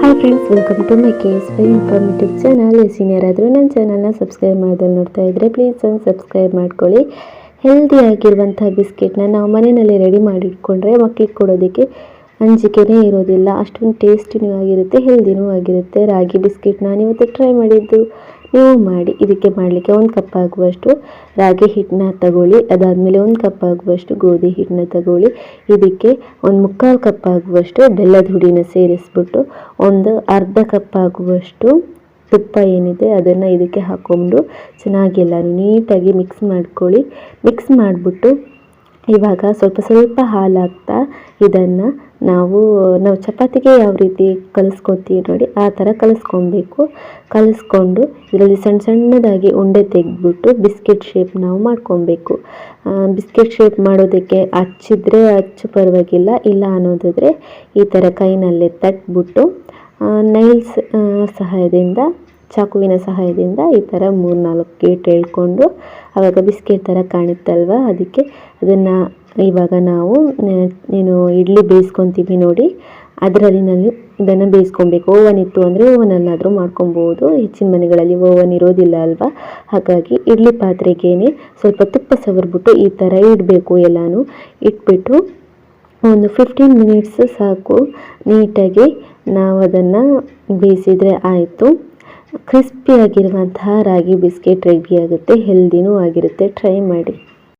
Hi friends, welcome to my case very informative channel. ಯಾರಾದರೂ ನನ್ನ ಚಾನಲ್ನ ಸಬ್ಸ್ಕ್ರೈಬ್ ಮಾಡೋದನ್ನು ನೋಡ್ತಾ ಇದ್ದರೆ ಪ್ಲೀಸ್ ಸಬ್ಸ್ಕ್ರೈಬ್ ಮಾಡ್ಕೊಳ್ಳಿ. ಹೆಲ್ದಿಯಾಗಿರುವಂಥ ಬಿಸ್ಕೆಟ್ನ ನಾವು ಮನೆಯಲ್ಲಿ ರೆಡಿ ಮಾಡಿಟ್ಕೊಂಡ್ರೆ ಮಕ್ಕಳಿಗೆ ಕೊಡೋದಕ್ಕೆ ಅಂಜಿಕೆನೇ ಇರೋದಿಲ್ಲ. ಅಷ್ಟೊಂದು ಟೇಸ್ಟಿನೂ ಆಗಿರುತ್ತೆ, ಹೆಲ್ದಿನೂ ಆಗಿರುತ್ತೆ. ರಾಗಿ ಬಿಸ್ಕೆಟ್ ನಾನಿವತ್ತು ಟ್ರೈ ಮಾಡಿದ್ದು, ನೀವು ಮಾಡಿ. ಇದಕ್ಕೆ ಮಾಡಲಿಕ್ಕೆ 1 ಕಪ್ ಆಗುವಷ್ಟು ರಾಗಿ ಹಿಟ್ಟನ್ನ ತಗೊಳ್ಳಿ. ಅದಾದಮೇಲೆ 1 ಕಪ್ ಆಗುವಷ್ಟು ಗೋಧಿ ಹಿಟ್ಟನ್ನ ತಗೊಳ್ಳಿ. ಇದಕ್ಕೆ 1/4 ಕಪ್ ಆಗುವಷ್ಟು ಬೆಲ್ಲದ ಹುಡಿನ ಸೇರಿಸ್ಬಿಟ್ಟು ಒಂದು ಅರ್ಧ ಕಪ್ ಆಗುವಷ್ಟು ತುಪ್ಪ ಏನಿದೆ ಅದನ್ನು ಇದಕ್ಕೆ ಹಾಕ್ಕೊಂಡು ಚೆನ್ನಾಗಿ ಎಲ್ಲನೂ ನೀಟಾಗಿ ಮಿಕ್ಸ್ ಮಾಡ್ಕೊಳ್ಳಿ. ಮಿಕ್ಸ್ ಮಾಡಿಬಿಟ್ಟು ಇವಾಗ ಸ್ವಲ್ಪ ಸ್ವಲ್ಪ ಹಾಲು ಹಾಕ್ತಾ ಇದನ್ನು ನಾವು ಚಪಾತಿಗೆ ಯಾವ ರೀತಿ ಕಲಿಸ್ಕೊತೀವಿ ನೋಡಿ, ಆ ಥರ ಕಲಿಸ್ಕೊಬೇಕು. ಕಲಿಸ್ಕೊಂಡು ಇದರಲ್ಲಿ ಸಣ್ಣ ಸಣ್ಣದಾಗಿ ಉಂಡೆ ತೆಗೆದ್ಬಿಟ್ಟು ಬಿಸ್ಕೆಟ್ ಶೇಪ್ ನಾವು ಮಾಡ್ಕೊಬೇಕು. ಬಿಸ್ಕೆಟ್ ಶೇಪ್ ಮಾಡೋದಕ್ಕೆ ಹಚ್ಚಿದ್ರೆ ಹಚ್ಚು ಪರವಾಗಿಲ್ಲ, ಇಲ್ಲ ಅನ್ನೋದಾದರೆ ಈ ಥರ ಕೈನಲ್ಲೇ ತಟ್ಬಿಟ್ಟು ನೈಲ್ಸ್ ಸಹಾಯದಿಂದ, ಚಾಕುವಿನ ಸಹಾಯದಿಂದ ಈ ಥರ 3-4 ಗೇಟ್ ಎಳ್ಕೊಂಡು ಆವಾಗ ಬಿಸ್ಕೆಟ್ ಥರ ಕಾಣುತ್ತಲ್ವ, ಅದಕ್ಕೆ ಅದನ್ನು ಇವಾಗ ನಾವು ಇಡ್ಲಿ ಬೇಯಿಸ್ಕೊತೀವಿ ನೋಡಿ, ಅದರಲ್ಲಿ ಇದನ್ನು ಬೇಯಿಸ್ಕೊಬೇಕು. ಓವನ್ ಇತ್ತು ಅಂದರೆ ಓವನಲ್ಲಾದರೂ ಮಾಡ್ಕೊಬೋದು. ಹೆಚ್ಚಿನ ಮನೆಗಳಲ್ಲಿ ಓವನ್ ಇರೋದಿಲ್ಲ ಅಲ್ವಾ, ಹಾಗಾಗಿ ಇಡ್ಲಿ ಪಾತ್ರೆಗೇನೆ ಸ್ವಲ್ಪ ತುಪ್ಪ ಸವರ್ಬಿಟ್ಟು ಈ ಥರ ಇಡಬೇಕು. ಎಲ್ಲನೂ ಇಟ್ಬಿಟ್ಟು ಒಂದು 15 ಮಿನಿಟ್ಸ್ ಸಾಕು. ನೀಟಾಗಿ ನಾವು ಅದನ್ನು ಬೇಯಿಸಿದರೆ ಆಯಿತು. ಕ್ರಿಸ್ಪಿಯಾಗಿರುವಂತಹ ರಾಗಿ ಬಿಸ್ಕೆಟ್ ರೆಡಿ ಆಗುತ್ತೆ, ಹೆಲ್ದಿನೂ ಆಗಿರುತ್ತೆ. ಟ್ರೈ ಮಾಡಿ.